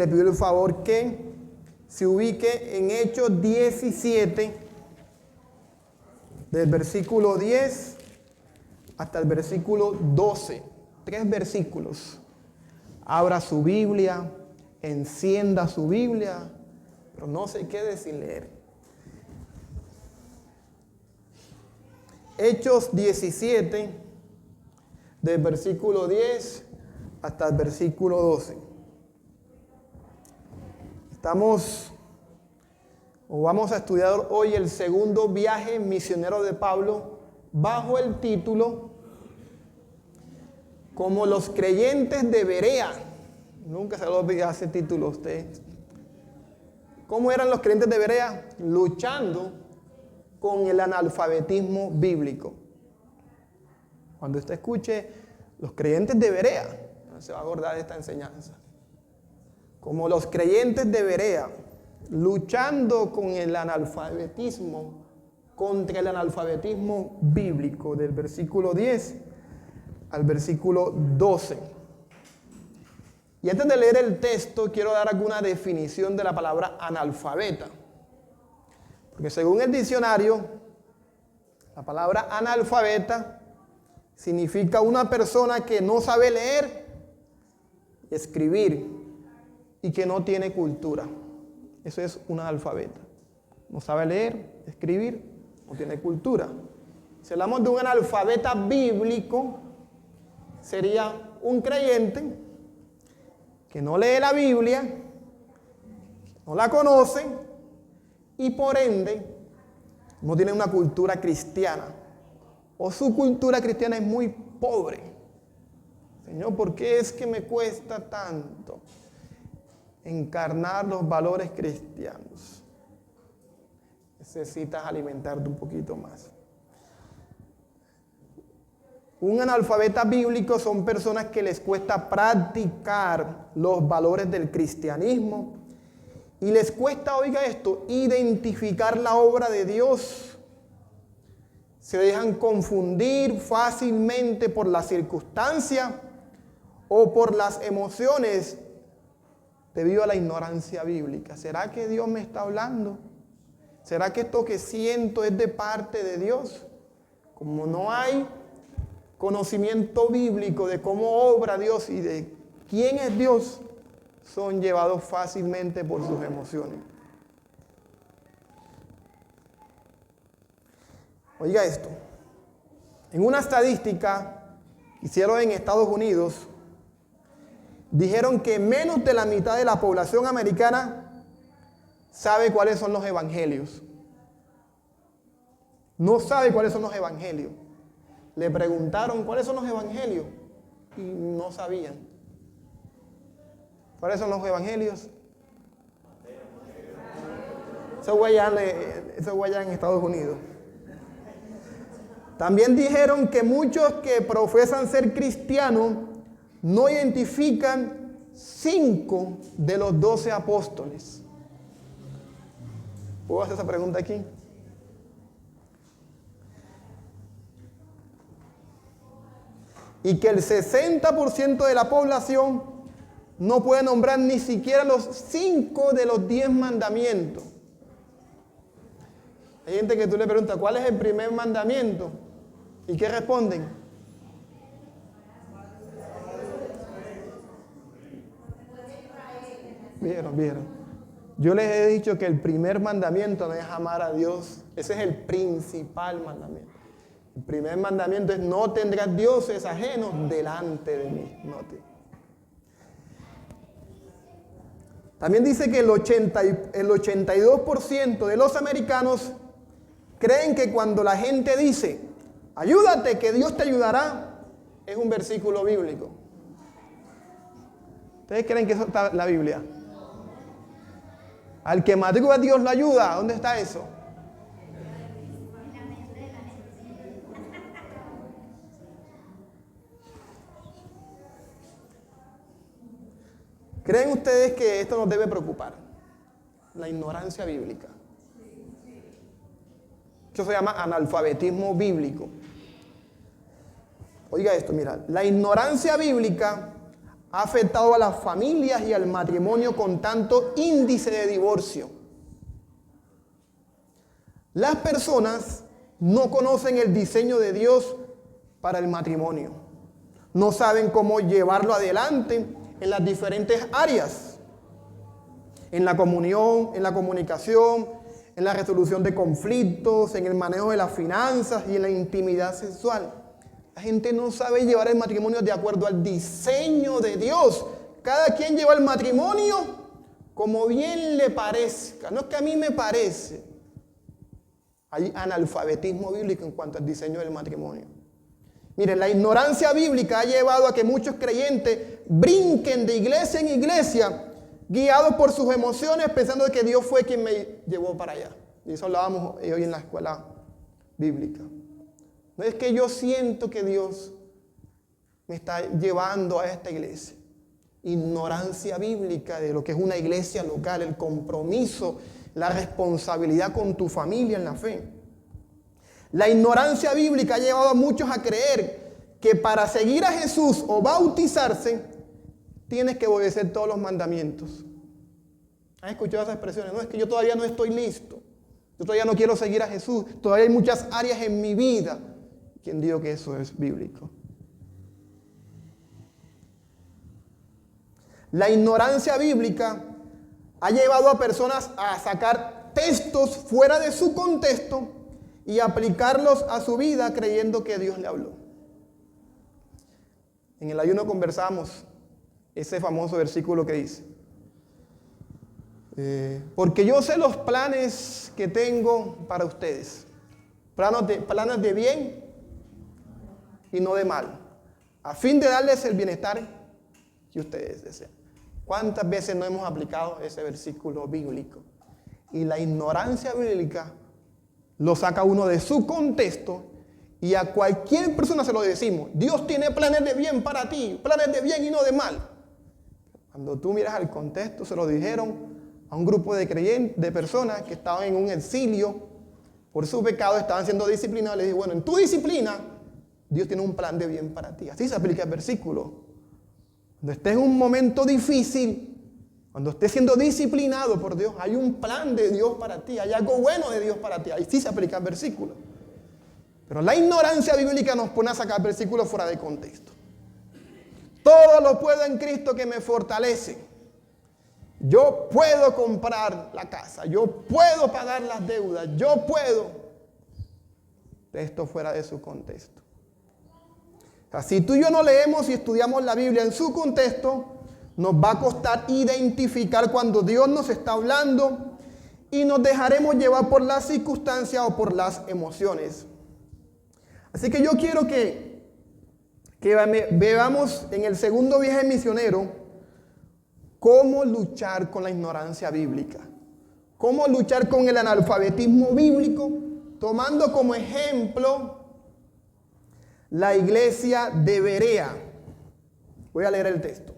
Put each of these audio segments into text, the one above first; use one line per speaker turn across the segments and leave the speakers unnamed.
le pido el favor que se ubique en Hechos 17, del versículo 10 hasta el versículo 12. 3 versículos. Abra su Biblia, encienda su Biblia, pero no se quede sin leer. Hechos 17, del versículo 10 hasta el versículo 12. Vamos a estudiar hoy el segundo viaje misionero de Pablo bajo el título Como los creyentes de Berea. Nunca se lo olvide ese título a usted. ¿Cómo eran los creyentes de Berea? Luchando con el analfabetismo bíblico. Cuando usted escuche los creyentes de Berea, se va a acordar de esta enseñanza. Como los creyentes de Berea, luchando con el analfabetismo, contra el analfabetismo bíblico, del versículo 10 al versículo 12. Y antes de leer el texto, quiero dar alguna definición de la palabra analfabeta. Porque según el diccionario, la palabra analfabeta significa una persona que no sabe leer, escribir y que no tiene cultura. Eso es un analfabeta. No sabe leer, escribir, no tiene cultura. Si hablamos de un analfabeta bíblico, sería un creyente que no lee la Biblia, que no la conoce y por ende no tiene una cultura cristiana. O su cultura cristiana es muy pobre. Señor, ¿por qué es que me cuesta tanto encarnar los valores cristianos? Necesitas alimentarte un poquito más. Un analfabeta bíblico son personas que les cuesta practicar los valores del cristianismo y les cuesta, oiga esto, identificar la obra de Dios. Se dejan confundir fácilmente por la circunstancia o por las emociones debido a la ignorancia bíblica. ¿Será que Dios me está hablando? ¿Será que esto que siento es de parte de Dios? Como no hay conocimiento bíblico de cómo obra Dios y de quién es Dios, son llevados fácilmente por sus emociones. Oiga esto. En una estadística que hicieron en Estados Unidos, dijeron que menos de la mitad de la población americana sabe cuáles son los evangelios. No sabe cuáles son los evangelios. Le preguntaron cuáles son los evangelios y no sabían. ¿Cuáles son los evangelios? Eso fue allá en Estados Unidos. También dijeron que muchos que profesan ser cristianos no identifican 5 de los 12 apóstoles. ¿Puedo hacer esa pregunta aquí? Y que el 60% de la población no puede nombrar ni siquiera los 5 de los 10 mandamientos. Hay gente que tú le preguntas, ¿cuál es el primer mandamiento? ¿Y qué responden? Vieron. Yo les he dicho que el primer mandamiento no es amar a Dios. Ese es el principal mandamiento. El primer mandamiento es no tendrás dioses ajenos delante de mí. También dice que el 82% de los americanos creen que cuando la gente dice, ayúdate que Dios te ayudará, es un versículo bíblico. ¿Ustedes creen que eso está en la Biblia? Al que madruga Dios lo ayuda. ¿Dónde está eso? ¿Creen ustedes que esto nos debe preocupar? La ignorancia bíblica. Eso se llama analfabetismo bíblico. Oiga esto, mira, la ignorancia bíblica ha afectado a las familias y al matrimonio con tanto índice de divorcio. Las personas no conocen el diseño de Dios para el matrimonio. No saben cómo llevarlo adelante en las diferentes áreas. En la comunión, en la comunicación, en la resolución de conflictos, en el manejo de las finanzas y en la intimidad sexual. La gente no sabe llevar el matrimonio de acuerdo al diseño de Dios. Cada quien lleva el matrimonio como bien le parezca. No es que a mí me parece. Hay analfabetismo bíblico en cuanto al diseño del matrimonio. Miren, la ignorancia bíblica ha llevado a que muchos creyentes brinquen de iglesia en iglesia, guiados por sus emociones, pensando que Dios fue quien me llevó para allá. Y eso hablábamos hoy en la escuela bíblica. No es que yo siento que Dios me está llevando a esta iglesia. Ignorancia bíblica de lo que es una iglesia local, el compromiso, la responsabilidad con tu familia en la fe. La ignorancia bíblica ha llevado a muchos a creer que para seguir a Jesús o bautizarse, tienes que obedecer todos los mandamientos. ¿Han escuchado esas expresiones? No, es que yo todavía no estoy listo. Yo todavía no quiero seguir a Jesús. Todavía hay muchas áreas en mi vida. ¿Quién dijo que eso es bíblico? La ignorancia bíblica ha llevado a personas a sacar textos fuera de su contexto y aplicarlos a su vida creyendo que Dios le habló. En el ayuno conversamos ese famoso versículo que dice, porque yo sé los planes que tengo para ustedes, planes de bien y no de mal, a fin de darles el bienestar que ustedes desean. ¿Cuántas veces no hemos aplicado ese versículo bíblico? Y la ignorancia bíblica lo saca uno de su contexto y a cualquier persona se lo decimos. Dios tiene planes de bien para ti, planes de bien y no de mal. Cuando tú miras al contexto, se lo dijeron a un grupo de creyentes, de personas que estaban en un exilio por su pecado, estaban siendo disciplinados. Les dije, bueno, en tu disciplina, Dios tiene un plan de bien para ti. Así se aplica el versículo. Cuando estés en un momento difícil, cuando estés siendo disciplinado por Dios, hay un plan de Dios para ti, hay algo bueno de Dios para ti. Ahí sí se aplica el versículo. Pero la ignorancia bíblica nos pone a sacar versículos fuera de contexto. Todo lo puedo en Cristo que me fortalece. Yo puedo comprar la casa, yo puedo pagar las deudas, yo puedo. Esto fuera de su contexto. O sea, si tú y yo no leemos y estudiamos la Biblia en su contexto, nos va a costar identificar cuando Dios nos está hablando y nos dejaremos llevar por las circunstancias o por las emociones. Así que yo quiero que veamos en el segundo viaje misionero cómo luchar con la ignorancia bíblica, cómo luchar con el analfabetismo bíblico, tomando como ejemplo la iglesia de Berea. Voy a leer el texto.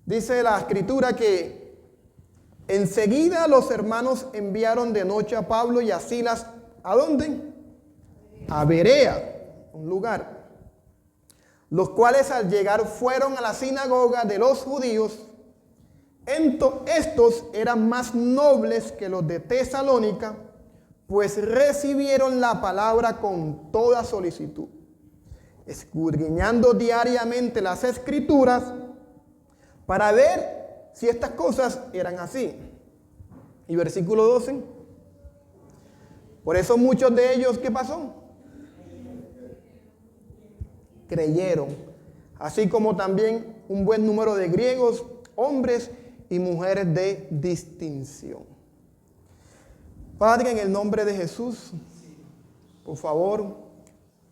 Dice la escritura que enseguida los hermanos enviaron de noche a Pablo y a Silas, ¿a dónde? A Berea, un lugar. Los cuales al llegar fueron a la sinagoga de los judíos. Estos eran más nobles que los de Tesalónica, pues recibieron la palabra con toda solicitud, escudriñando diariamente las escrituras para ver si estas cosas eran así. Y versículo 12. Por eso muchos de ellos, ¿qué pasó? Creyeron, así como también un buen número de griegos, hombres y mujeres de distinción. Padre, en el nombre de Jesús, por favor,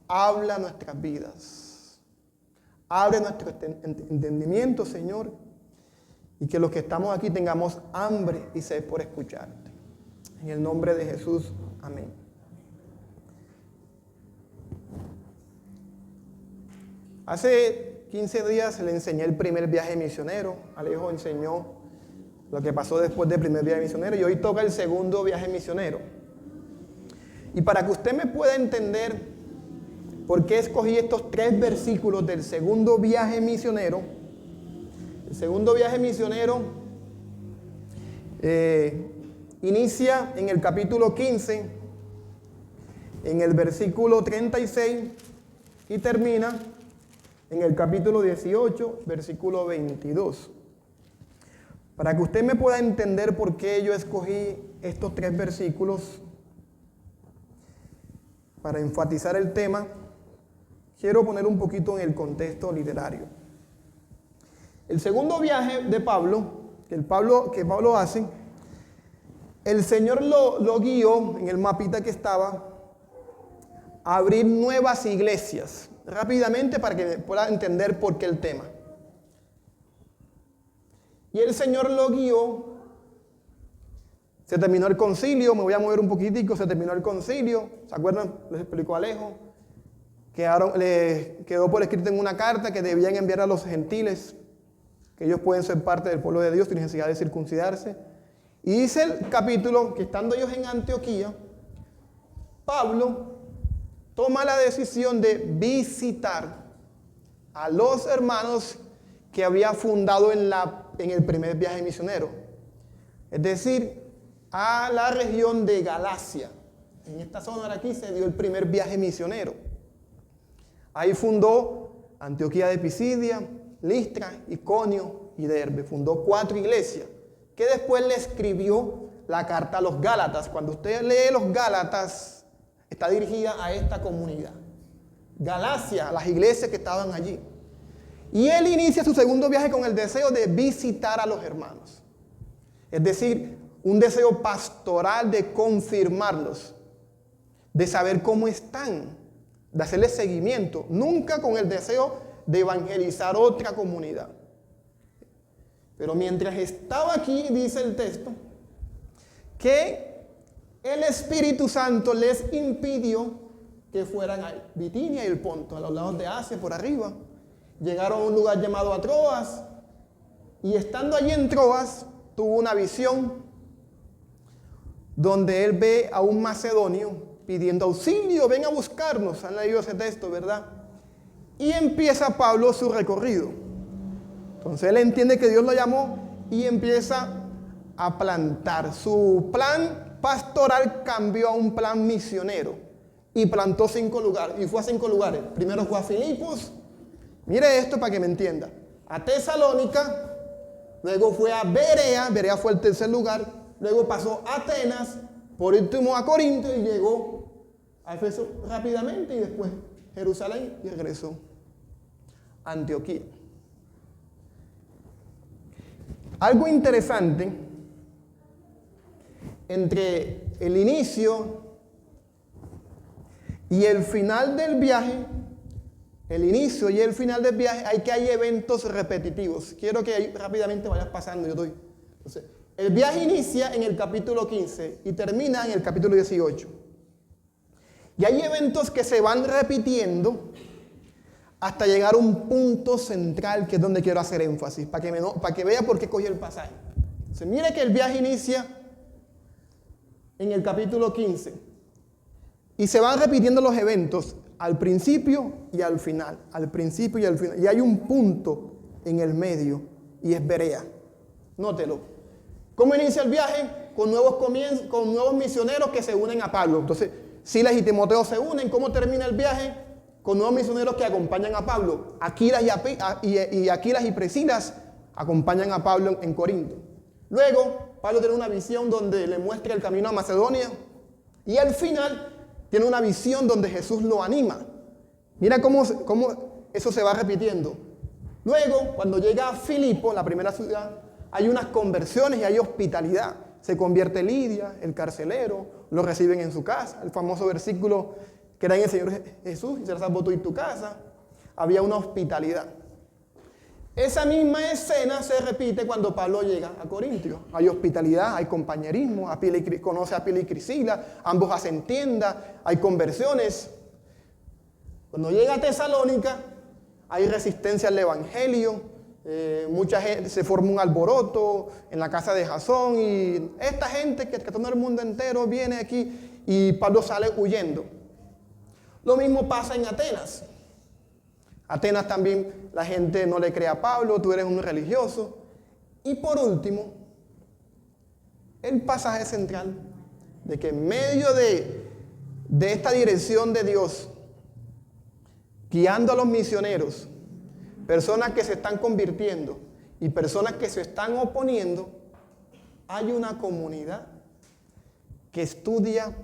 habla nuestras vidas. Abre nuestro entendimiento, Señor, y que los que estamos aquí tengamos hambre y sed por escucharte. En el nombre de Jesús, amén. Hace 15 días le enseñé el primer viaje misionero. Alejo enseñó lo que pasó después del primer viaje misionero y hoy toca el segundo viaje misionero. Y para que usted me pueda entender ¿Por qué escogí estos 3 versículos del segundo viaje misionero? El segundo viaje misionero inicia en el capítulo 15, en el versículo 36 y termina en el capítulo 18, versículo 22. Para que usted me pueda entender por qué yo escogí estos 3 versículos para enfatizar el tema, quiero poner un poquito en el contexto literario. El segundo viaje de Pablo, que Pablo hace, el Señor lo guió en el mapita que estaba a abrir nuevas iglesias, rápidamente para que pueda entender por qué el tema. Y el Señor lo guió, se terminó el concilio, me voy a mover un poquitico, se terminó el concilio, ¿se acuerdan? Les explicó Alejo. Le quedó por escrito en una carta que debían enviar a los gentiles, que ellos pueden ser parte del pueblo de Dios sin necesidad de circuncidarse. Y dice el capítulo que estando ellos en Antioquía, Pablo toma la decisión de visitar a los hermanos que había fundado en el primer viaje misionero. Es decir, a la región de Galacia. En esta zona de aquí se dio el primer viaje misionero. Ahí fundó Antioquía de Pisidia, Listra, Iconio y Derbe. Fundó 4 iglesias, que después le escribió la carta a los Gálatas. Cuando usted lee los Gálatas, está dirigida a esta comunidad. Galacia, las iglesias que estaban allí. Y él inicia su segundo viaje con el deseo de visitar a los hermanos. Es decir, un deseo pastoral de confirmarlos, de saber cómo están, de hacerles seguimiento, nunca con el deseo de evangelizar otra comunidad. Pero mientras estaba aquí, dice el texto, que el Espíritu Santo les impidió que fueran a Bitinia y el Ponto, a los lados de Asia, por arriba. Llegaron a un lugar llamado Troas, y estando allí en Troas, tuvo una visión donde él ve a un macedonio pidiendo auxilio, ven a buscarnos. Han leído ese texto, ¿verdad? Y empieza Pablo su recorrido. Entonces él entiende que Dios lo llamó y empieza a plantar. Su plan pastoral cambió a un plan misionero y plantó 5 lugares. Y fue a 5 lugares. Primero fue a Filipos. Mire esto para que me entienda. A Tesalónica, luego fue a Berea. Berea fue el tercer lugar. Luego pasó a Atenas, por último a Corinto y llegó a Éfeso rápidamente y después Jerusalén y regresó a Antioquía. Algo interesante entre el inicio y el final del viaje, el inicio y el final del viaje, hay eventos repetitivos. Quiero que rápidamente vayas pasando, yo doy. Entonces, el viaje inicia en el capítulo 15 y termina en el capítulo 18. Y hay eventos que se van repitiendo hasta llegar a un punto central, que es donde quiero hacer énfasis, para que vea por qué cogí el pasaje. Entonces, mire que el viaje inicia en el capítulo 15 y se van repitiendo los eventos al principio y al final, al principio y al final. Y hay un punto en el medio y es Berea. Nótelo. ¿Cómo inicia el viaje? Con nuevos misioneros que se unen a Pablo. Entonces, Silas y Timoteo se unen. ¿Cómo termina el viaje? Con nuevos misioneros que acompañan a Pablo. Aquilas y Priscilas acompañan a Pablo en Corinto. Luego, Pablo tiene una visión donde le muestra el camino a Macedonia. Y al final, tiene una visión donde Jesús lo anima. Mira cómo eso se va repitiendo. Luego, cuando llega a Filipo, la primera ciudad, hay unas conversiones y hay hospitalidad. Se convierte Lidia, el carcelero, lo reciben en su casa. El famoso versículo que era en el Señor Jesús, y serás salvo tú y tu casa. Había una hospitalidad. Esa misma escena se repite cuando Pablo llega a Corintio. Hay hospitalidad, hay compañerismo, conoce a Apila y Priscila, ambos hacen tienda, hay conversiones. Cuando llega a Tesalónica, hay resistencia al evangelio. Mucha gente, se forma un alboroto en la casa de Jasón y esta gente que todo el mundo entero viene aquí y Pablo sale huyendo. Lo mismo pasa en Atenas. Atenas también la gente no le cree a Pablo, tú eres un religioso. Y por último, el pasaje central de que en medio de esta dirección de Dios, guiando a los misioneros, personas que se están convirtiendo y personas que se están oponiendo, hay una comunidad que estudia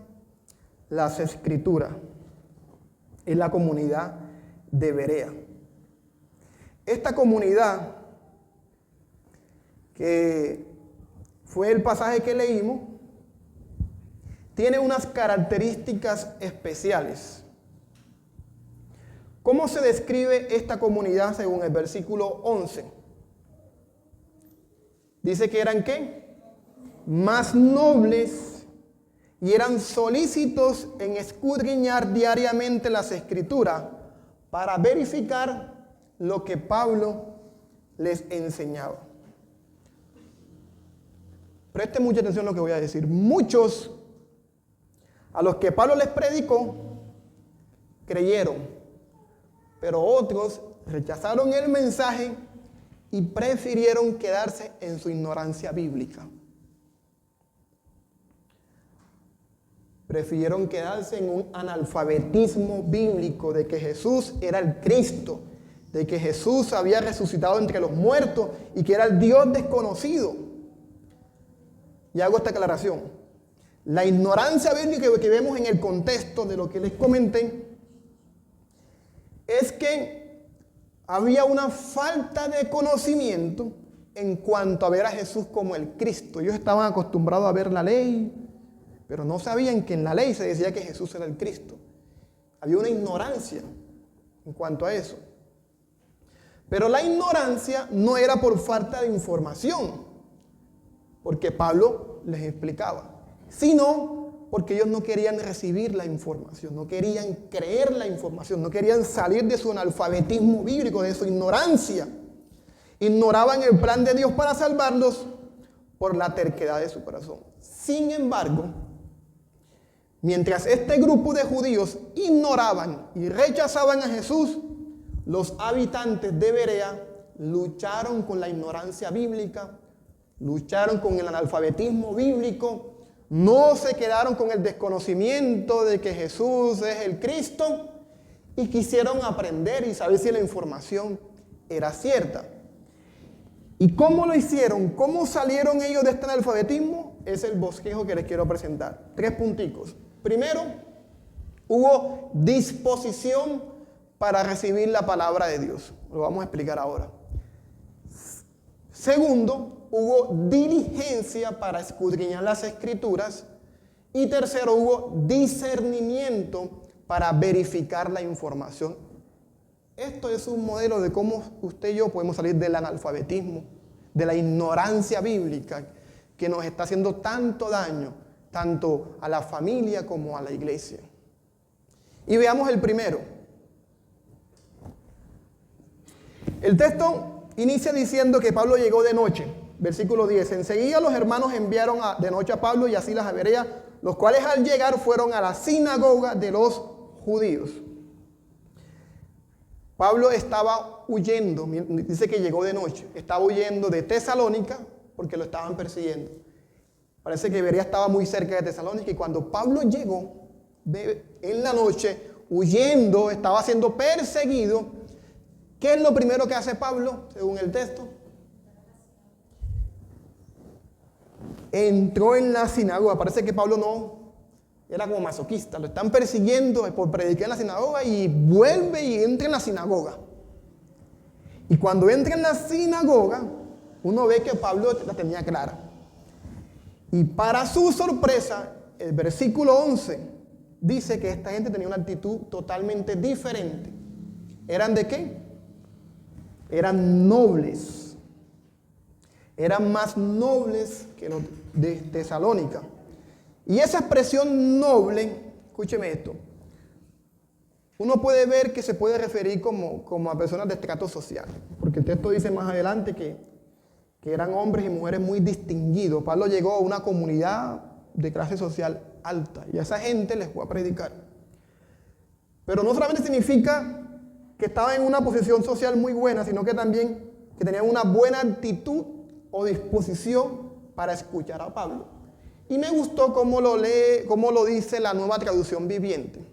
las Escrituras. Es la comunidad de Berea. Esta comunidad, que fue el pasaje que leímos, tiene unas características especiales. ¿Cómo se describe esta comunidad según el versículo 11? Dice que eran ¿qué? Más nobles y eran solícitos en escudriñar diariamente las Escrituras para verificar lo que Pablo les enseñaba. Preste mucha atención a lo que voy a decir. Muchos a los que Pablo les predicó creyeron, pero otros rechazaron el mensaje y prefirieron quedarse en su ignorancia bíblica. Prefirieron quedarse en un analfabetismo bíblico de que Jesús era el Cristo, de que Jesús había resucitado entre los muertos y que era el Dios desconocido. Y hago esta aclaración. La ignorancia bíblica que vemos en el contexto de lo que les comenté es que había una falta de conocimiento en cuanto a ver a Jesús como el Cristo. Ellos estaban acostumbrados a ver la ley, pero no sabían que en la ley se decía que Jesús era el Cristo. Había una ignorancia en cuanto a eso. Pero la ignorancia no era por falta de información, porque Pablo les explicaba, sino porque ellos no querían recibir la información, no querían creer la información, no querían salir de su analfabetismo bíblico, de su ignorancia. Ignoraban el plan de Dios para salvarlos por la terquedad de su corazón. Sin embargo, mientras este grupo de judíos ignoraban y rechazaban a Jesús, los habitantes de Berea lucharon con la ignorancia bíblica, lucharon con el analfabetismo bíblico, no se quedaron con el desconocimiento de que Jesús es el Cristo y quisieron aprender y saber si la información era cierta. ¿Y cómo lo hicieron? ¿Cómo salieron ellos de este analfabetismo? Es el bosquejo que les quiero presentar. 3 punticos. Primero, hubo disposición para recibir la palabra de Dios. Lo vamos a explicar ahora. Segundo, hubo diligencia para escudriñar las Escrituras. Y tercero, hubo discernimiento para verificar la información. Esto es un modelo de cómo usted y yo podemos salir del analfabetismo, de la ignorancia bíblica que nos está haciendo tanto daño, tanto a la familia como a la iglesia. Y veamos el primero. El texto inicia diciendo que Pablo llegó de noche. Versículo 10. Enseguida los hermanos enviaron de noche a Pablo y a Silas a Berea, los cuales al llegar fueron a la sinagoga de los judíos. Pablo estaba huyendo, dice que llegó de noche, estaba huyendo de Tesalónica porque lo estaban persiguiendo. Parece que Berea estaba muy cerca de Tesalónica y cuando Pablo llegó en la noche, huyendo, estaba siendo perseguido, ¿qué es lo primero que hace Pablo, según el texto? Entró en la sinagoga. Parece que Pablo no era como masoquista. Lo están persiguiendo por predicar en la sinagoga y vuelve y entra en la sinagoga. Y cuando entra en la sinagoga, uno ve que Pablo la tenía clara. Y para su sorpresa, el versículo 11 dice que esta gente tenía una actitud totalmente diferente. ¿Eran de qué? Eran nobles. Eran más nobles que los de Tesalónica. Y esa expresión noble, escúcheme esto, uno puede ver que se puede referir como a personas de estrato social, porque el texto dice más adelante que eran hombres y mujeres muy distinguidos. Pablo llegó a una comunidad de clase social alta y a esa gente les fue a predicar. Pero no solamente significa que estaban en una posición social muy buena, sino que también que tenían una buena actitud o disposición para escuchar a Pablo. Y me gustó cómo lo dice la Nueva Traducción Viviente.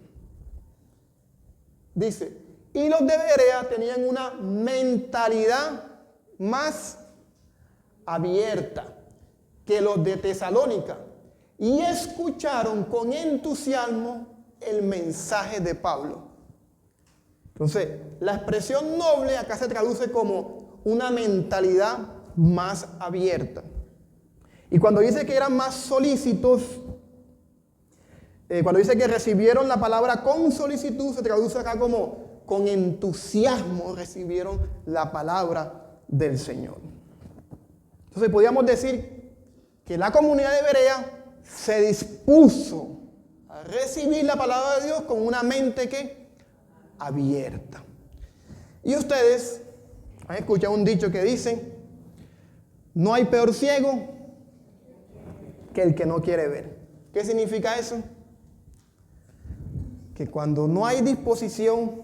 Dice, y los de Berea tenían una mentalidad más abierta que los de Tesalónica y escucharon con entusiasmo el mensaje de Pablo. Entonces, la expresión noble acá se traduce como una mentalidad más abierta. Y cuando dice que eran más solícitos, cuando dice que recibieron la palabra con solicitud, se traduce acá como con entusiasmo recibieron la palabra del Señor. Entonces podríamos decir que la comunidad de Berea se dispuso a recibir la palabra de Dios con una mente que abierta. Y ustedes han escuchado un dicho que dice, no hay peor ciego que el que no quiere ver. ¿Qué significa eso? Que cuando no hay disposición,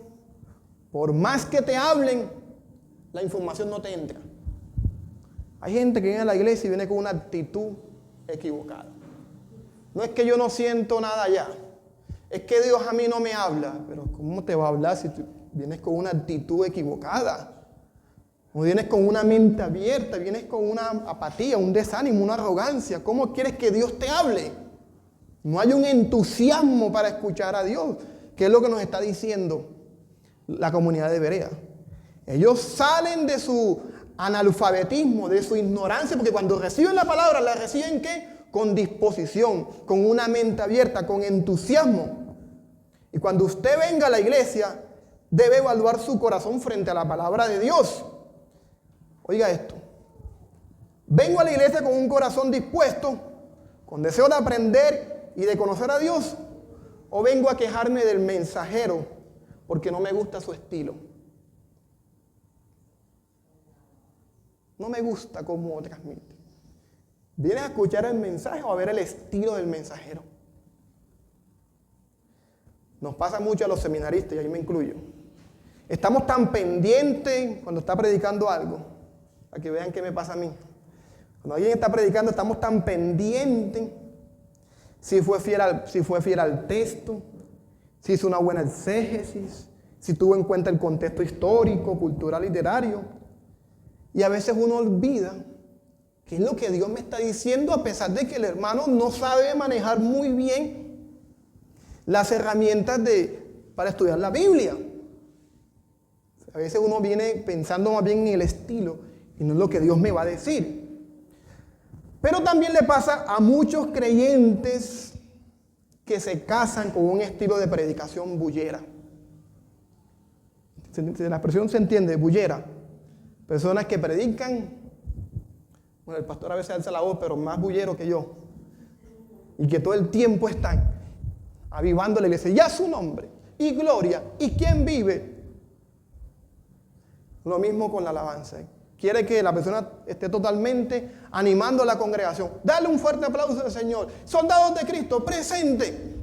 por más que te hablen, la información no te entra. Hay gente que viene a la iglesia y viene con una actitud equivocada. No es que yo no siento nada allá, es que Dios a mí no me habla. Pero ¿cómo te va a hablar si tú vienes con una actitud equivocada? O vienes con una mente abierta, vienes con una apatía, un desánimo, una arrogancia. ¿Cómo quieres que Dios te hable? No hay un entusiasmo para escuchar a Dios, que es lo que nos está diciendo la comunidad de Berea. Ellos salen de su analfabetismo, de su ignorancia, porque cuando reciben la palabra, la reciben ¿qué? Con disposición, con una mente abierta, con entusiasmo. Y cuando usted venga a la iglesia, debe evaluar su corazón frente a la palabra de Dios. Oiga esto. Vengo a la iglesia con un corazón dispuesto, con deseo de aprender y de conocer a Dios, o vengo a quejarme del mensajero porque no me gusta su estilo. No me gusta cómo transmite. ¿Vienes a escuchar el mensaje o a ver el estilo del mensajero? Nos pasa mucho a los seminaristas, y ahí me incluyo. Estamos tan pendientes cuando está predicando algo, para que vean qué me pasa a mí. Cuando alguien está predicando, estamos tan pendientes si fue fiel al texto, si hizo una buena exégesis, si tuvo en cuenta el contexto histórico, cultural, literario. Y a veces uno olvida qué es lo que Dios me está diciendo, a pesar de que el hermano no sabe manejar muy bien las herramientas para estudiar la Biblia. A veces uno viene pensando más bien en el estilo y no es lo que Dios me va a decir. Pero también le pasa a muchos creyentes que se casan con un estilo de predicación bullera. La expresión se entiende, bullera. Personas que predican, bueno, el pastor a veces alza la voz, pero más bullero que yo. Y que todo el tiempo están avivando la iglesia. Ya su nombre, y gloria, y quién vive. Lo mismo con la alabanza. Quiere que la persona esté totalmente animando a la congregación. Dale un fuerte aplauso al Señor. Soldados de Cristo, presente.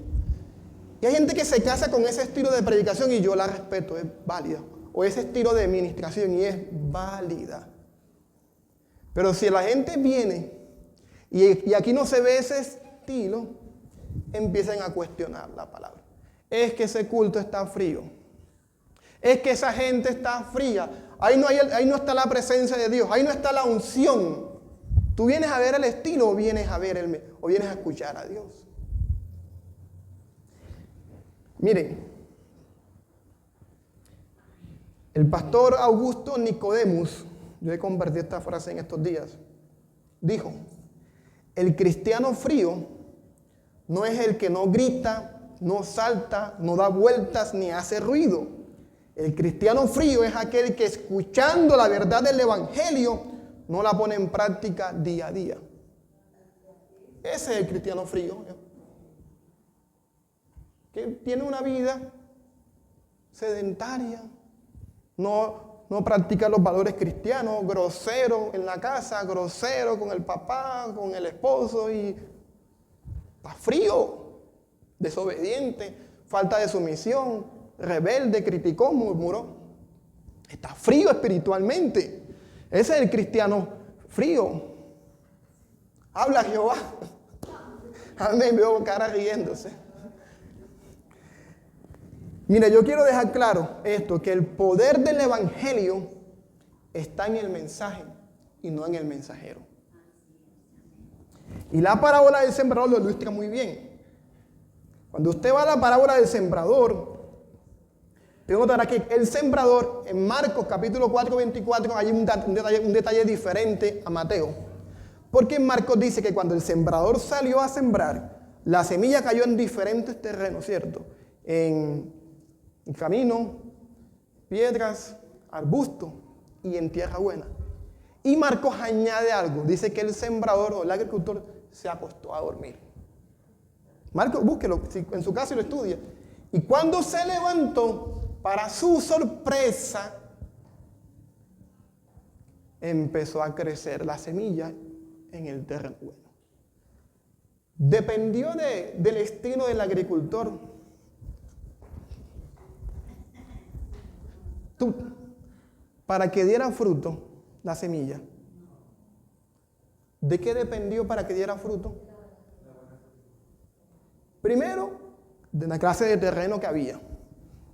Y hay gente que se casa con ese estilo de predicación y yo la respeto, es válida. O ese estilo de administración y es válida. Pero si la gente viene y aquí no se ve ese estilo, empiezan a cuestionar la palabra. Es que ese culto está frío. Es que esa gente está fría. Ahí no está la presencia de Dios. Ahí no está la unción. ¿Tú vienes a ver el estilo o vienes a escuchar a Dios? Miren, el pastor Augusto Nicodemus, yo he compartido esta frase en estos días, dijo, el cristiano frío no es el que no grita, no salta, no da vueltas ni hace ruido. El cristiano frío es aquel que escuchando la verdad del evangelio no la pone en práctica día a día. Ese es el cristiano frío. Que tiene una vida sedentaria, no practica los valores cristianos, grosero en la casa, grosero con el papá, con el esposo y está frío, desobediente, falta de sumisión. rebelde, criticó, murmuró. Está frío espiritualmente. Ese es el cristiano frío. Habla Jehová. Amén, veo cara riéndose. Mire, yo quiero dejar claro esto, que el poder del evangelio está en el mensaje y no en el mensajero. Y la parábola del sembrador lo ilustra muy bien. Cuando usted va a la parábola del sembrador, tengo que notar que el sembrador, en Marcos capítulo 4, 24, hay un detalle diferente a Mateo. Porque en Marcos dice que cuando el sembrador salió a sembrar, la semilla cayó en diferentes terrenos, ¿cierto? En camino, piedras, arbustos y en tierra buena. Y Marcos añade algo, dice que el sembrador o el agricultor se acostó a dormir. Marcos, búsquelo, si en su caso lo estudia. Y cuando se levantó, para su sorpresa, empezó a crecer la semilla en el terreno bueno. Dependió del estilo del agricultor. Para que diera fruto la semilla. ¿De qué dependió para que diera fruto? Primero, de la clase de terreno que había,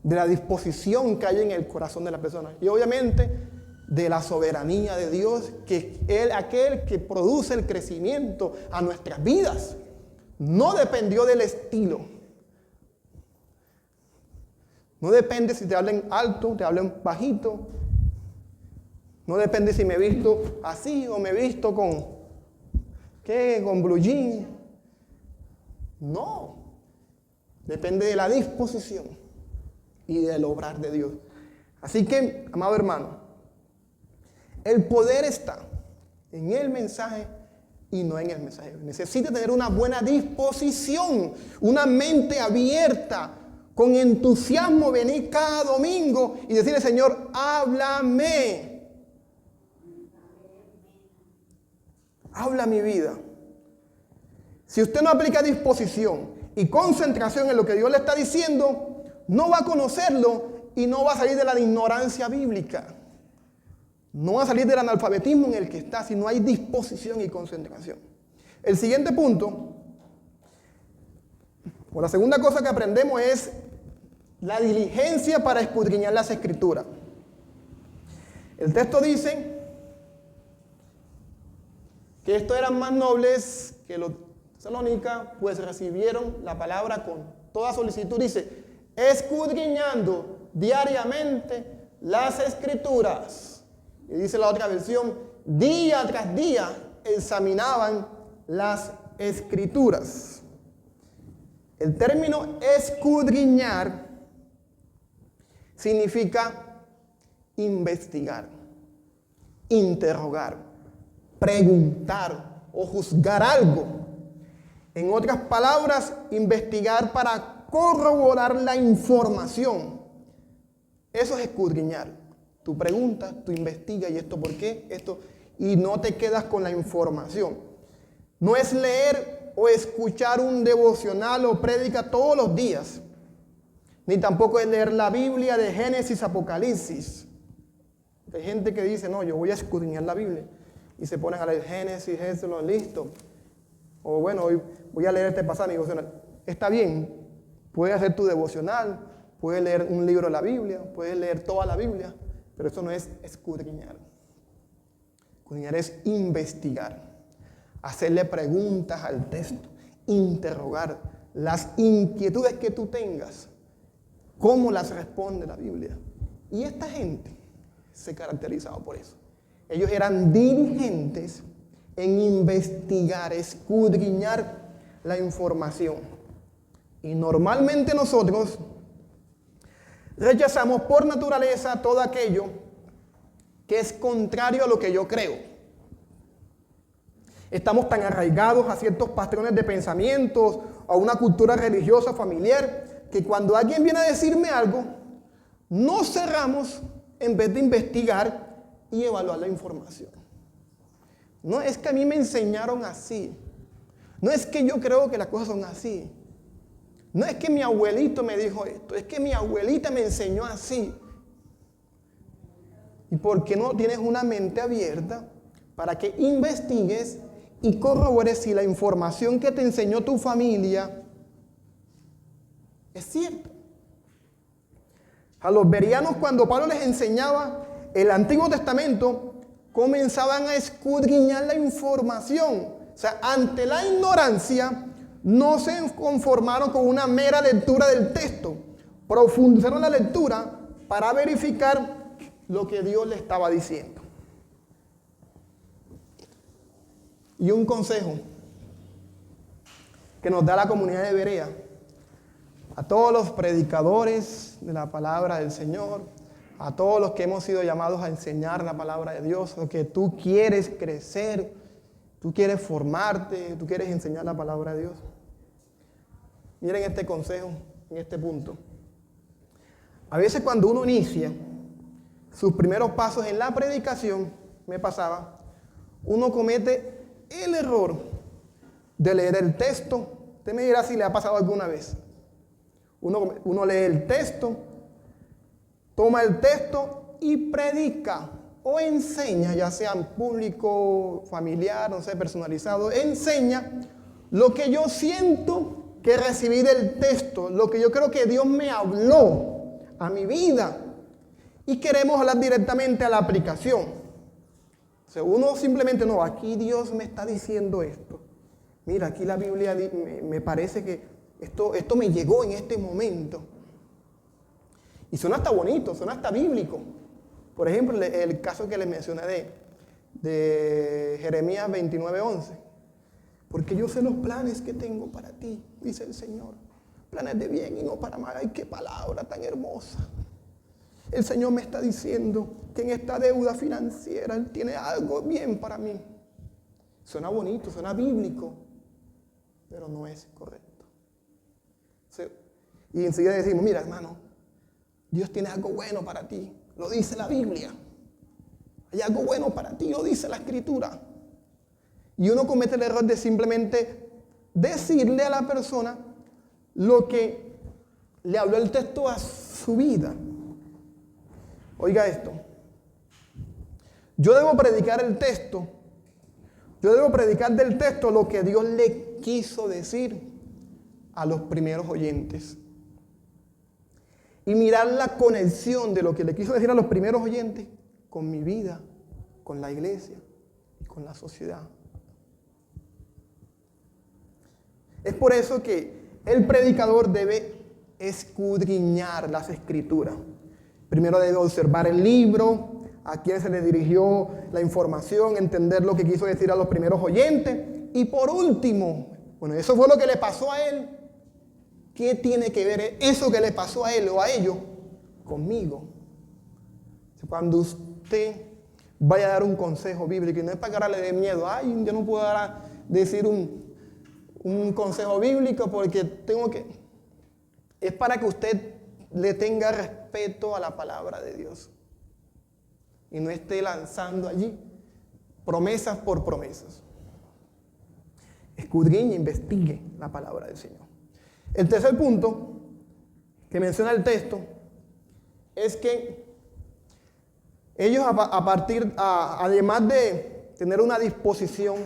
de la disposición que hay en el corazón de la persona y obviamente de la soberanía de Dios, que es aquel que produce el crecimiento a nuestras vidas. No dependió del estilo. No depende si te hablan alto, te hablan bajito. No depende si me he visto así o me he visto con blue jean. No. Depende de la disposición y del obrar de Dios. Así que, amado hermano, el poder está en el mensaje y no en el mensajero. Necesita tener una buena disposición, una mente abierta, con entusiasmo venir cada domingo y decirle, Señor, háblame. Habla mi vida. Si usted no aplica disposición y concentración en lo que Dios le está diciendo, no va a conocerlo y no va a salir de la ignorancia bíblica. No va a salir del analfabetismo en el que está si no hay disposición y concentración. El siguiente punto, o la segunda cosa que aprendemos es la diligencia para escudriñar las Escrituras. El texto dice que estos eran más nobles que los tesalónicas, pues recibieron la palabra con toda solicitud. Dice, escudriñando diariamente las Escrituras. Y dice la otra versión, día tras día examinaban las Escrituras. El término escudriñar significa investigar, interrogar, preguntar o juzgar algo. En otras palabras, investigar para corroborar la información. Eso es escudriñar. Tú preguntas, tú investigas, ¿y esto por qué? Esto, y no te quedas con la información. No es leer o escuchar un devocional o prédica todos los días. Ni tampoco es leer la Biblia de Génesis a Apocalipsis. Hay gente que dice, no, yo voy a escudriñar la Biblia. Y se ponen a leer Génesis, listo. O bueno, hoy voy a leer este pasaje devocional. Está bien, puedes hacer tu devocional, puedes leer un libro de la Biblia, puedes leer toda la Biblia, pero eso no es escudriñar. Escudriñar es investigar, hacerle preguntas al texto, interrogar las inquietudes que tú tengas, cómo las responde la Biblia. Y esta gente se caracterizaba por eso. Ellos eran diligentes en investigar, escudriñar la información. Y normalmente nosotros rechazamos por naturaleza todo aquello que es contrario a lo que yo creo. Estamos tan arraigados a ciertos patrones de pensamientos, a una cultura religiosa familiar, que cuando alguien viene a decirme algo, nos cerramos en vez de investigar y evaluar la información. No es que a mí me enseñaron así. No es que yo creo que las cosas son así. No es que mi abuelito me dijo esto, es que mi abuelita me enseñó así. ¿Y por qué no tienes una mente abierta para que investigues y corrobores si la información que te enseñó tu familia es cierta? A los bereanos, cuando Pablo les enseñaba el Antiguo Testamento, comenzaban a escudriñar la información. O sea, ante la ignorancia, no se conformaron con una mera lectura del texto. Profundizaron la lectura para verificar lo que Dios le estaba diciendo. Y un consejo que nos da la comunidad de Berea a todos los predicadores de la palabra del Señor, a todos los que hemos sido llamados a enseñar la palabra de Dios, o que tú quieres crecer, tú quieres formarte, tú quieres enseñar la palabra de Dios. Miren este consejo en este punto. A veces cuando uno inicia sus primeros pasos en la predicación, me pasaba, uno comete el error de leer el texto. Usted me dirá si le ha pasado alguna vez. Uno lee el texto, toma el texto y predica o enseña, ya sea en público, familiar, no sé, personalizado, enseña lo que yo siento que recibí del texto, lo que yo creo que Dios me habló a mi vida. Y queremos hablar directamente a la aplicación. O sea, uno simplemente no, aquí Dios me está diciendo esto. Mira, aquí la Biblia me parece que esto me llegó en este momento. Y suena hasta bonito, suena hasta bíblico. Por ejemplo, el caso que les mencioné de Jeremías 29:11. Porque yo sé los planes que tengo para ti, dice el Señor. Planes de bien y no para mal. Ay, qué palabra tan hermosa. El Señor me está diciendo que en esta deuda financiera Él tiene algo bien para mí. Suena bonito, suena bíblico, pero no es correcto. Y enseguida decimos, mira hermano, Dios tiene algo bueno para ti, lo dice la Biblia. Hay algo bueno para ti, lo dice la Escritura. Y uno comete el error de simplemente decirle a la persona lo que le habló el texto a su vida. Oiga esto. Yo debo predicar el texto. Yo debo predicar del texto lo que Dios le quiso decir a los primeros oyentes. Y mirar la conexión de lo que le quiso decir a los primeros oyentes con mi vida, con la iglesia y con la sociedad. Es por eso que el predicador debe escudriñar las Escrituras. Primero debe observar el libro, a quién se le dirigió la información, entender lo que quiso decir a los primeros oyentes. Y por último, bueno, eso fue lo que le pasó a él. ¿Qué tiene que ver eso que le pasó a él o a ellos conmigo? Cuando usted vaya a dar un consejo bíblico, y no es para agarrarle de miedo, ay, yo no puedo decir un consejo bíblico porque tengo que... Es para que usted le tenga respeto a la palabra de Dios y no esté lanzando allí promesas por promesas. Escudriñe, investigue la palabra del Señor. El tercer punto que menciona el texto es que ellos además de tener una disposición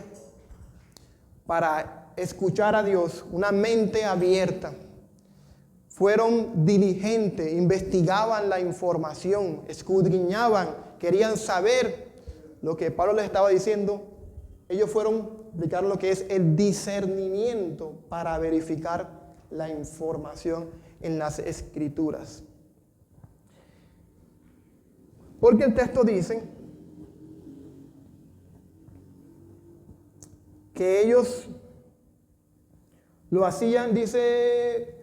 para escuchar a Dios, una mente abierta, fueron diligentes, investigaban la información, escudriñaban, querían saber lo que Pablo les estaba diciendo. Ellos fueron a aplicar lo que es el discernimiento para verificar la información en las Escrituras. Porque el texto dice que ellos lo hacían, dice,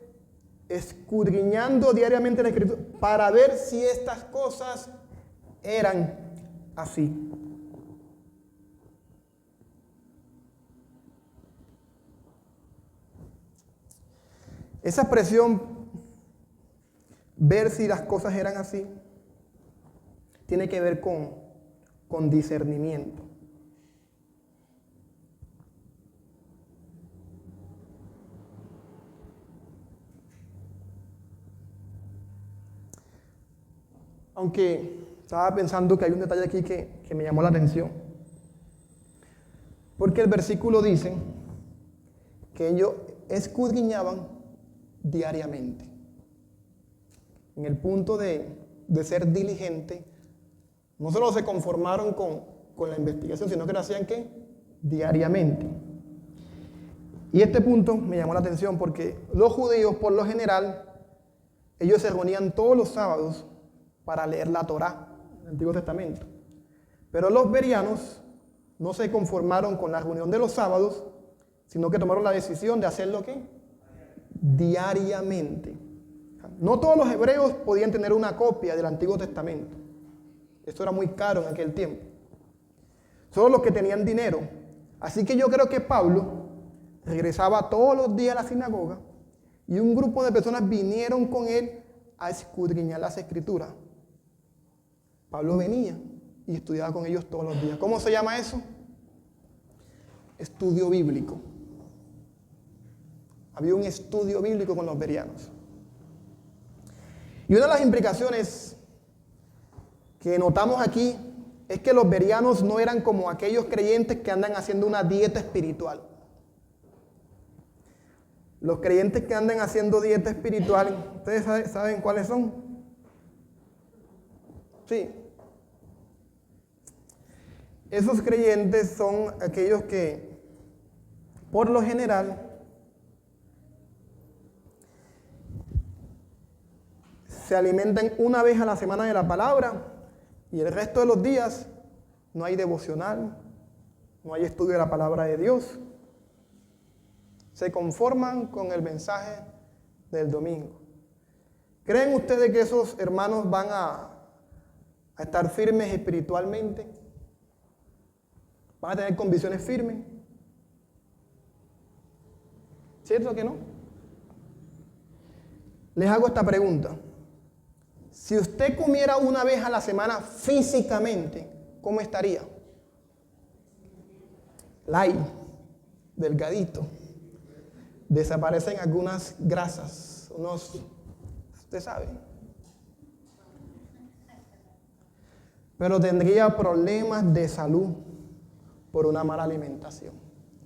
escudriñando diariamente la Escritura para ver si estas cosas eran así. Esa expresión, ver si las cosas eran así, tiene que ver con discernimiento. Aunque estaba pensando que hay un detalle aquí que me llamó la atención. Porque el versículo dice que ellos escudriñaban diariamente. En el punto de ser diligente, no solo se conformaron con la investigación, sino que lo hacían ¿qué? Diariamente. Y este punto me llamó la atención porque los judíos, por lo general, ellos se reunían todos los sábados para leer la Torá, el Antiguo Testamento. Pero los bereanos no se conformaron con la reunión de los sábados, sino que tomaron la decisión de hacerlo ¿qué? Diariamente. No todos los hebreos podían tener una copia del Antiguo Testamento. Esto era muy caro en aquel tiempo. Solo los que tenían dinero. Así que yo creo que Pablo regresaba todos los días a la sinagoga y un grupo de personas vinieron con él a escudriñar las Escrituras. Pablo venía y estudiaba con ellos todos los días. ¿Cómo se llama eso? Estudio bíblico. Había un estudio bíblico con los bereanos. Y una de las implicaciones que notamos aquí es que los bereanos no eran como aquellos creyentes que andan haciendo una dieta espiritual. Los creyentes que andan haciendo dieta espiritual, ¿ustedes saben cuáles son? Sí. Esos creyentes son aquellos que, por lo general, se alimentan una vez a la semana de la palabra y el resto de los días no hay devocional, no hay estudio de la palabra de Dios. Se conforman con el mensaje del domingo. ¿Creen ustedes que esos hermanos van a estar firmes espiritualmente? ¿Van a tener convicciones firmes? ¿Cierto que no? Les hago esta pregunta. Si usted comiera una vez a la semana físicamente, ¿cómo estaría? Light, delgadito. Desaparecen algunas grasas, usted sabe. Pero tendría problemas de salud por una mala alimentación.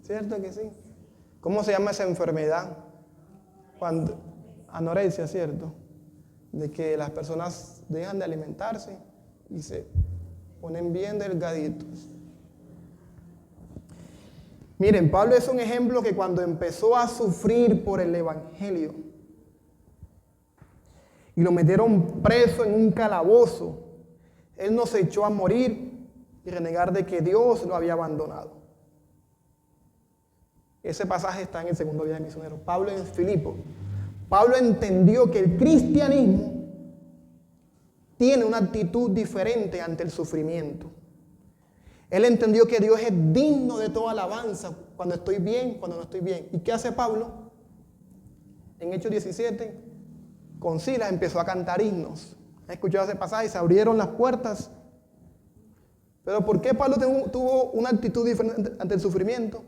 ¿Cierto que sí? ¿Cómo se llama esa enfermedad? Anorexia, ¿cierto? De que las personas dejan de alimentarse y se ponen bien delgaditos. Miren, Pablo es un ejemplo que cuando empezó a sufrir por el evangelio y lo metieron preso en un calabozo, él no se echó a morir y renegar de que Dios lo había abandonado. Ese pasaje está en el segundo viaje misionero. Pablo en Filipo. Pablo entendió que el cristianismo tiene una actitud diferente ante el sufrimiento. Él entendió que Dios es digno de toda alabanza cuando estoy bien, cuando no estoy bien. ¿Y qué hace Pablo? En Hechos 17, con Silas empezó a cantar himnos. ¿Han escuchado ese pasaje? Se abrieron las puertas. Pero ¿por qué Pablo tuvo una actitud diferente ante el sufrimiento?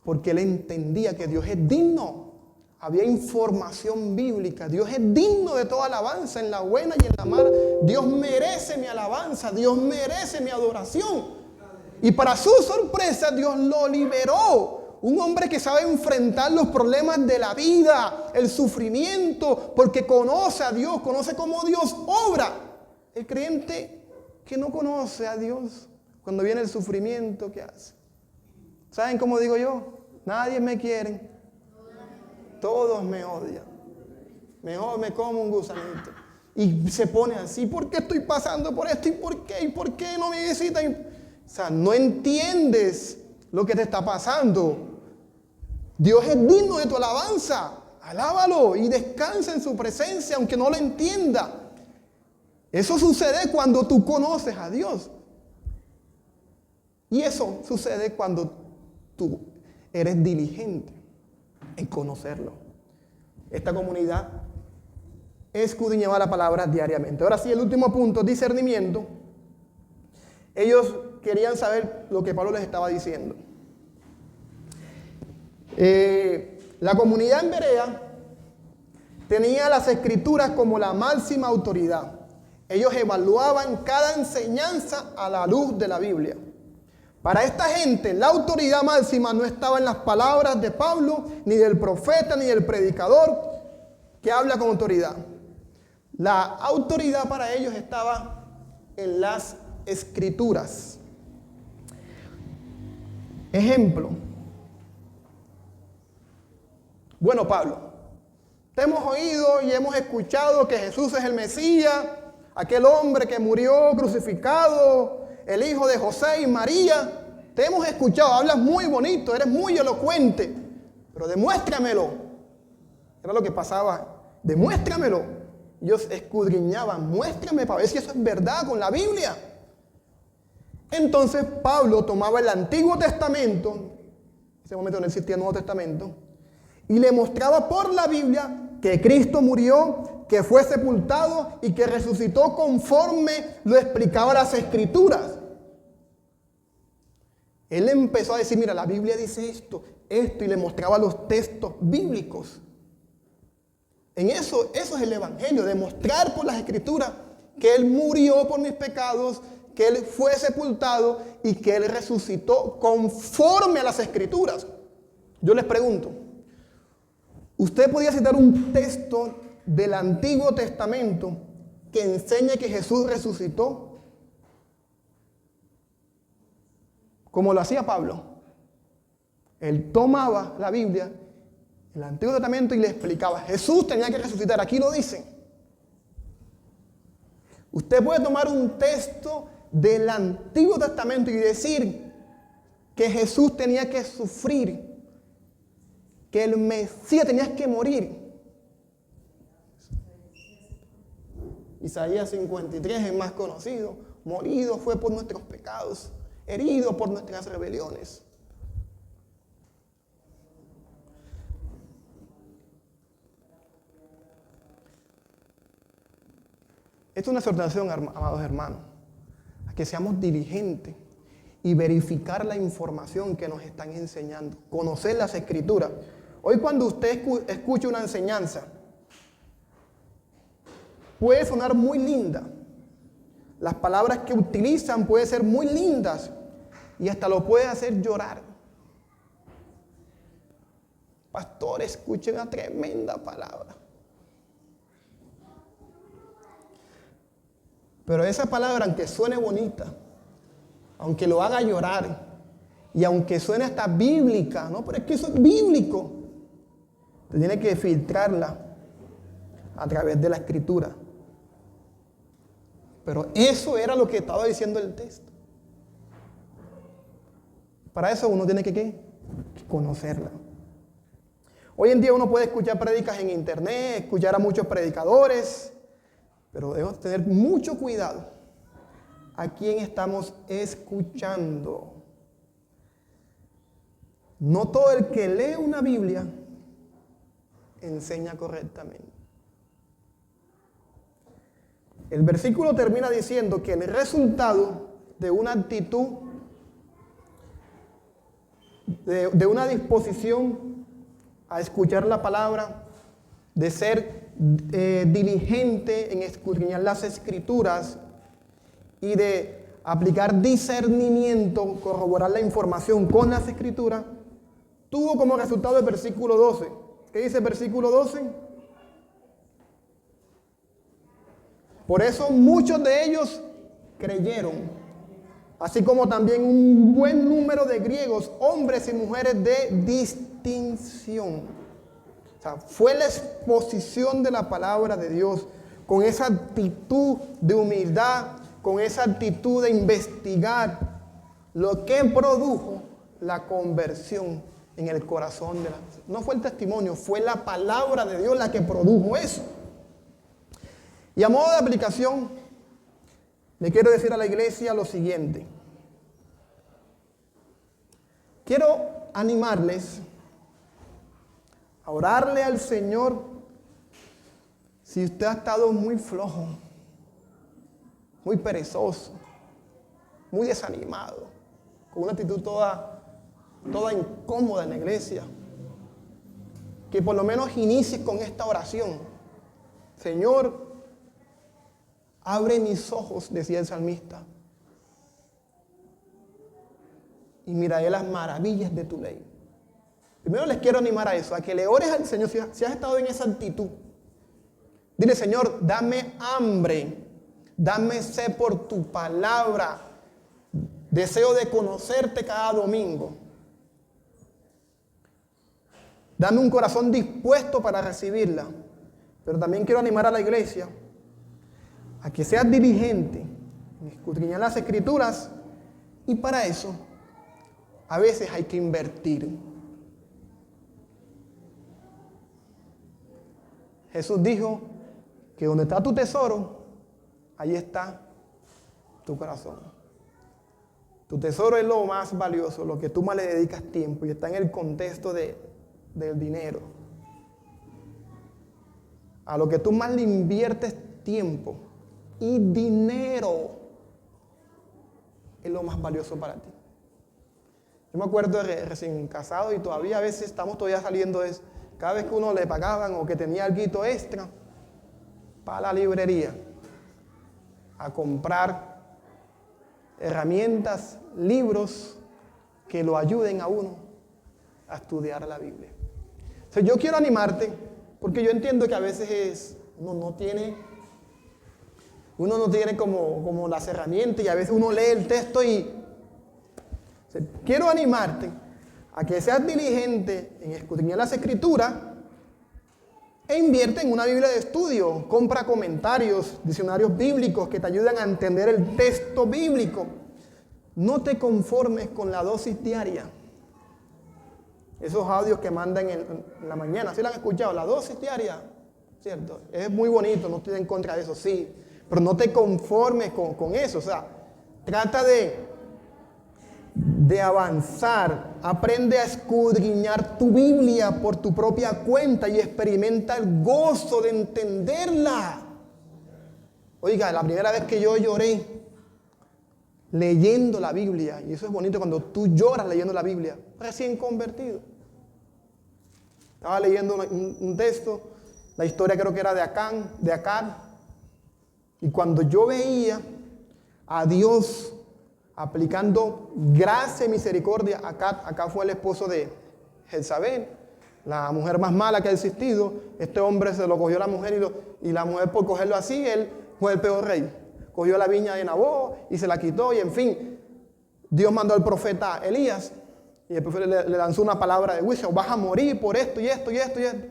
Porque él entendía que Dios es digno. Había información bíblica. Dios es digno de toda alabanza, en la buena y en la mala. Dios merece mi alabanza. Dios merece mi adoración. Y para su sorpresa, Dios lo liberó. Un hombre que sabe enfrentar los problemas de la vida, el sufrimiento, porque conoce a Dios, conoce cómo Dios obra. El creyente que no conoce a Dios, cuando viene el sufrimiento, ¿qué hace? ¿Saben cómo digo yo? Nadie me quiere. Todos me odian. Mejor me como un gusanito. Y se pone así, ¿por qué estoy pasando por esto? ¿Y por qué? ¿Y por qué no me visitan? O sea, no entiendes lo que te está pasando. Dios es digno de tu alabanza. Alábalo y descansa en su presencia, aunque no lo entienda. Eso sucede cuando tú conoces a Dios. Y eso sucede cuando tú eres diligente en conocerlo. Esta comunidad escudriñaba la palabra diariamente. Ahora sí, el último punto, discernimiento. Ellos querían saber lo que Pablo les estaba diciendo. La comunidad en Berea tenía las Escrituras como la máxima autoridad. Ellos evaluaban cada enseñanza a la luz de la Biblia. Para esta gente, la autoridad máxima no estaba en las palabras de Pablo, ni del profeta, ni del predicador que habla con autoridad. La autoridad para ellos estaba en las Escrituras. Ejemplo. Bueno, Pablo, te hemos oído y hemos escuchado que Jesús es el Mesías, aquel hombre que murió crucificado, el hijo de José y María. Te hemos escuchado, hablas muy bonito, eres muy elocuente, pero demuéstramelo. Era lo que pasaba, demuéstramelo. Ellos escudriñaban, muéstrame para ver si eso es verdad con la Biblia. Entonces Pablo tomaba el Antiguo Testamento, en ese momento no existía el Nuevo Testamento, y le mostraba por la Biblia que Cristo murió, que fue sepultado y que resucitó conforme lo explicaba las Escrituras. Él empezó a decir, mira, la Biblia dice esto, y le mostraba los textos bíblicos. En eso es el Evangelio, demostrar por las Escrituras que Él murió por mis pecados, que Él fue sepultado y que Él resucitó conforme a las Escrituras. Yo les pregunto, ¿usted podría citar un texto del Antiguo Testamento que enseñe que Jesús resucitó? Como lo hacía Pablo. Él tomaba la Biblia, el Antiguo Testamento, y le explicaba. Jesús tenía que resucitar, aquí lo dice. Usted puede tomar un texto del Antiguo Testamento y decir que Jesús tenía que sufrir, que el Mesías tenía que morir. Isaías 53 es más conocido. Morido fue por nuestros pecados, herido por nuestras rebeliones. Esto es una exhortación, amados hermanos, a que seamos diligentes y verificar la información que nos están enseñando, conocer las Escrituras. Hoy cuando usted escucha una enseñanza, puede sonar muy linda. Las palabras que utilizan pueden ser muy lindas y hasta lo puede hacer llorar. Pastor, escuche una tremenda palabra. Pero esa palabra, aunque suene bonita, aunque lo haga llorar, y aunque suene hasta bíblica, no, pero es que eso es bíblico, te tiene que filtrarla a través de la Escritura. Pero eso era lo que estaba diciendo el texto. Para eso uno tiene que conocerla. Hoy en día uno puede escuchar prédicas en internet, escuchar a muchos predicadores, pero debemos tener mucho cuidado a quién estamos escuchando. No todo el que lee una Biblia enseña correctamente. El versículo termina diciendo que el resultado de una actitud, de una disposición a escuchar la palabra, de ser diligente en escudriñar las Escrituras y de aplicar discernimiento, corroborar la información con las Escrituras, tuvo como resultado el versículo 12. ¿Qué dice el versículo 12? Por eso muchos de ellos creyeron, así como también un buen número de griegos, hombres y mujeres de distinción. O sea, fue la exposición de la palabra de Dios con esa actitud de humildad, con esa actitud de investigar, lo que produjo la conversión en el corazón de la... No fue el testimonio, fue la palabra de Dios la que produjo eso. Y a modo de aplicación, le quiero decir a la iglesia lo siguiente. Quiero animarles a orarle al Señor si usted ha estado muy flojo, muy perezoso, muy desanimado, con una actitud toda incómoda en la iglesia. Que por lo menos inicies con esta oración. Señor, Abre mis ojos, decía el salmista, y miraré las maravillas de tu ley. Primero les quiero animar a eso, a que le ores al Señor si has estado en esa actitud. Dile, Señor, dame hambre, dame sed por tu palabra. Deseo de conocerte cada domingo. Dame un corazón dispuesto para recibirla. Pero también quiero animar a la iglesia a que seas diligente en escudriñar las Escrituras, y para eso a veces hay que invertir. Jesús dijo que donde está tu tesoro, ahí está tu corazón. Tu tesoro es lo más valioso, lo que tú más le dedicas tiempo, y está en el contexto del dinero. A lo que tú más le inviertes tiempo y dinero es lo más valioso para ti. Yo me acuerdo de recién casado, y todavía a veces estamos todavía saliendo de eso. Cada vez que uno le pagaban o que tenía algo extra, para la librería a comprar herramientas, libros que lo ayuden a uno a estudiar la Biblia. O sea, yo quiero animarte, porque yo entiendo que a veces uno no tiene como las herramientas, y a veces uno lee el texto y... O sea, quiero animarte a que seas diligente en escudriñar las Escrituras e invierte en una Biblia de estudio. Compra comentarios, diccionarios bíblicos que te ayudan a entender el texto bíblico. No te conformes con la dosis diaria. Esos audios que mandan en la mañana, ¿sí lo han escuchado? La dosis diaria, ¿cierto? Es muy bonito, no estoy en contra de eso, sí. Pero no te conformes con eso. O sea, trata de avanzar. Aprende a escudriñar tu Biblia por tu propia cuenta y experimenta el gozo de entenderla. Oiga, la primera vez que yo lloré leyendo la Biblia, y eso es bonito cuando tú lloras leyendo la Biblia, recién convertido. Estaba leyendo un texto, la historia creo que era de Acab, y cuando yo veía a Dios aplicando gracia y misericordia, acá fue el esposo de Jezabel, la mujer más mala que ha existido. Este hombre se lo cogió a la mujer, y la mujer, por cogerlo así, él fue el peor rey. Cogió la viña de Nabot y se la quitó, y en fin, Dios mandó al profeta Elías, y el profeta le lanzó una palabra de juicio: vas a morir por esto y esto y esto y esto.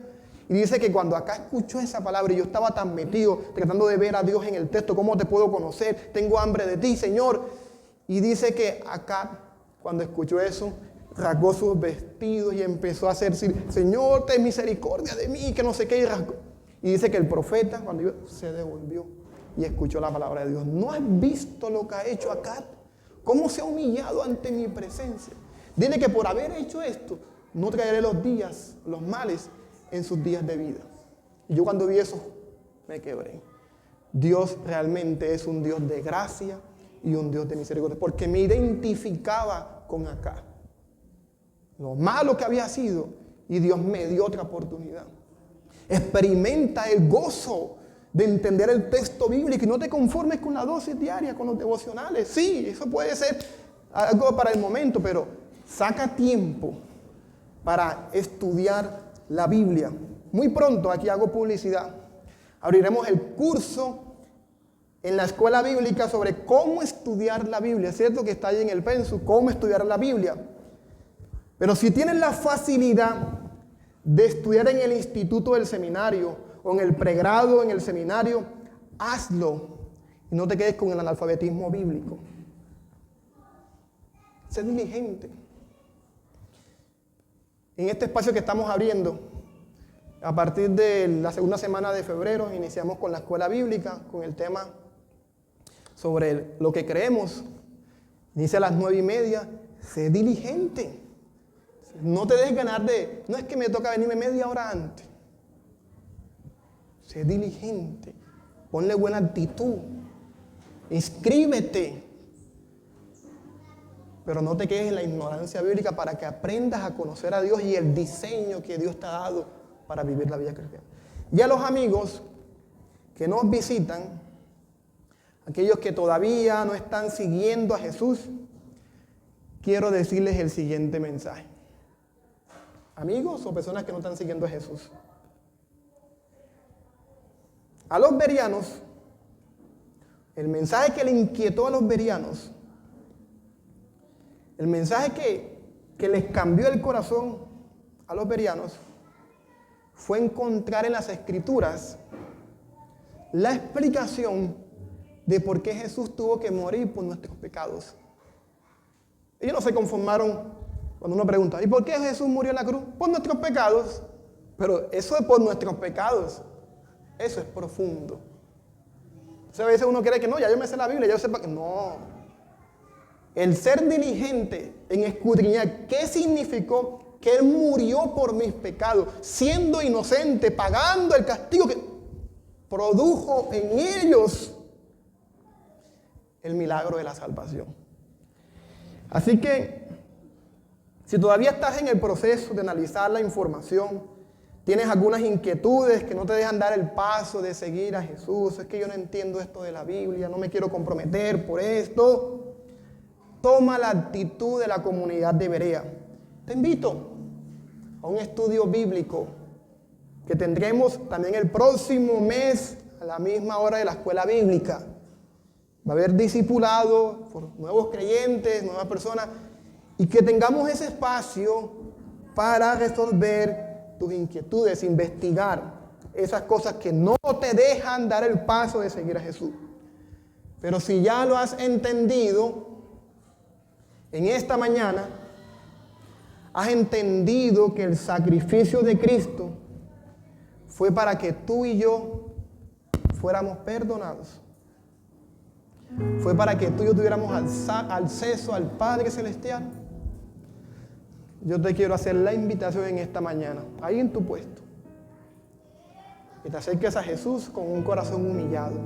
Y dice que cuando acá escuchó esa palabra, y yo estaba tan metido tratando de ver a Dios en el texto, ¿cómo te puedo conocer? Tengo hambre de ti, Señor. Y dice que acá, cuando escuchó eso, rasgó sus vestidos y empezó a hacer: Señor, ten misericordia de mí, que no sé qué, y rasgó. Y dice que el profeta, cuando se devolvió y escuchó la palabra de Dios: ¿no has visto lo que ha hecho Acab? ¿Cómo se ha humillado ante mi presencia? Dile que por haber hecho esto, no traeré los males en sus días de vida. Y yo cuando vi eso, me quebré. Dios realmente es un Dios de gracia y un Dios de misericordia, porque me identificaba con Acab, lo malo que había sido, y Dios me dio otra oportunidad. Experimenta el gozo de entender el texto bíblico y no te conformes con la dosis diaria, con los devocionales. Sí, eso puede ser algo para el momento, pero saca tiempo para estudiar la Biblia. Muy pronto, aquí hago publicidad, abriremos el curso en la escuela bíblica sobre cómo estudiar la Biblia. Es cierto que está ahí en el pensum, cómo estudiar la Biblia. Pero si tienes la facilidad de estudiar en el instituto del seminario o en el pregrado en el seminario, hazlo y no te quedes con el analfabetismo bíblico. Sé diligente. En este espacio que estamos abriendo, a partir de la segunda semana de febrero, iniciamos con la escuela bíblica, con el tema sobre lo que creemos. Inicia a las 9:30. Sé diligente. No te dejes ganar no es que me toca venirme media hora antes. Sé diligente. Ponle buena actitud. Inscríbete. Pero no te quedes en la ignorancia bíblica, para que aprendas a conocer a Dios y el diseño que Dios te ha dado para vivir la vida cristiana. Y a los amigos que nos visitan, aquellos que todavía no están siguiendo a Jesús, quiero decirles el siguiente mensaje. Amigos o personas que no están siguiendo a Jesús. A los bereanos, el mensaje que le inquietó a los bereanos, el mensaje que les cambió el corazón a los bereanos, fue encontrar en las Escrituras la explicación de por qué Jesús tuvo que morir por nuestros pecados. Ellos no se conformaron cuando uno pregunta, ¿y por qué Jesús murió en la cruz? Por nuestros pecados. Pero eso es por nuestros pecados. Eso es profundo. Entonces a veces uno cree que no, ya yo me sé la Biblia, ya yo sé para qué. No. El ser diligente en escudriñar qué significó que Él murió por mis pecados, siendo inocente, pagando el castigo que produjo en ellos el milagro de la salvación. Así que, si todavía estás en el proceso de analizar la información, tienes algunas inquietudes que no te dejan dar el paso de seguir a Jesús, es que yo no entiendo esto de la Biblia, no me quiero comprometer por esto, toma la actitud de la comunidad de Berea. Te invito a un estudio bíblico que tendremos también el próximo mes a la misma hora de la escuela bíblica. Va a haber discipulado por nuevos creyentes, nuevas personas, y que tengamos ese espacio para resolver tus inquietudes, investigar esas cosas que no te dejan dar el paso de seguir a Jesús. Pero si ya lo has entendido, en esta mañana has entendido que el sacrificio de Cristo fue para que tú y yo fuéramos perdonados. Fue para que tú y yo tuviéramos acceso al Padre Celestial. Yo te quiero hacer la invitación en esta mañana, ahí en tu puesto, que te acerques a Jesús con un corazón humillado.